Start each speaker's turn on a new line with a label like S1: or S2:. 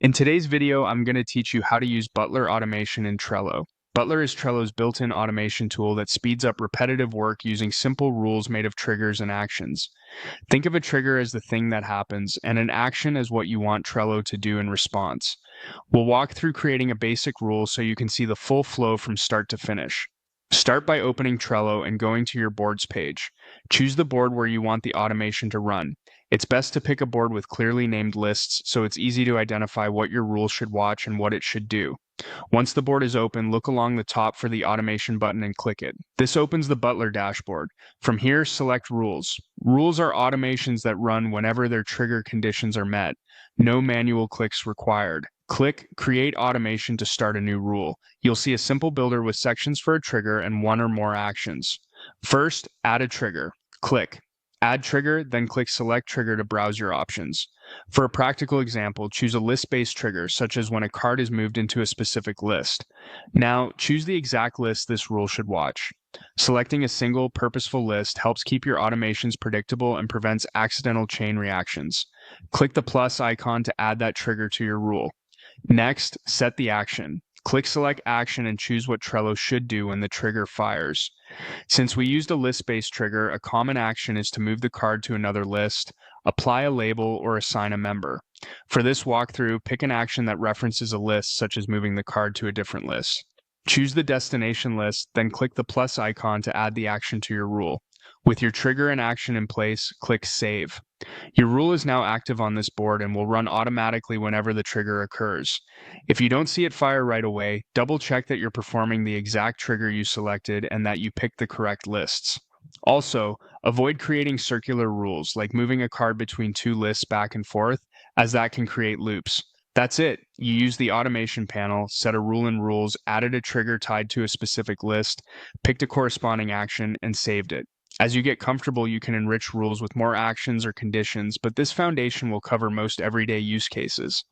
S1: In today's video, I'm going to teach you how to use Butler automation in Trello. Butler is Trello's built-in automation tool that speeds up repetitive work using simple rules made of triggers and actions. Think of a trigger as the thing that happens, and an action as what you want Trello to do in response. We'll walk through creating a basic rule so you can see the full flow from start to finish. Start by opening Trello and going to your boards page. Choose the board where you want the automation to run. It's best to pick a board with clearly named lists so it's easy to identify what your rule should watch and what it should do. Once the board is open, look along the top for the automation button and click it. This opens the Butler dashboard. From here, select Rules. Rules are automations that run whenever their trigger conditions are met. No manual clicks required. Click Create Automation to start a new rule. You'll see a simple builder with sections for a trigger and one or more actions. First, add a trigger. Click Add Trigger, then click Select Trigger to browse your options. For a practical example, choose a list-based trigger, such as when a card is moved into a specific list. Now, choose the exact list this rule should watch. Selecting a single, purposeful list helps keep your automations predictable and prevents accidental chain reactions. Click the plus icon to add that trigger to your rule. Next, set the action. Click Select Action and choose what Trello should do when the trigger fires. Since we used a list-based trigger, a common action is to move the card to another list, apply a label, or assign a member. For this walkthrough, pick an action that references a list, such as moving the card to a different list. Choose the destination list, then click the plus icon to add the action to your rule. With your trigger and action in place, click Save. Your rule is now active on this board and will run automatically whenever the trigger occurs. If you don't see it fire right away, double check that you're performing the exact trigger you selected and that you picked the correct lists. Also, avoid creating circular rules like moving a card between two lists back and forth, as that can create loops. That's it. You use the automation panel, set a rule in rules, added a trigger tied to a specific list, picked a corresponding action, and saved it. As you get comfortable, you can enrich rules with more actions or conditions, but this foundation will cover most everyday use cases.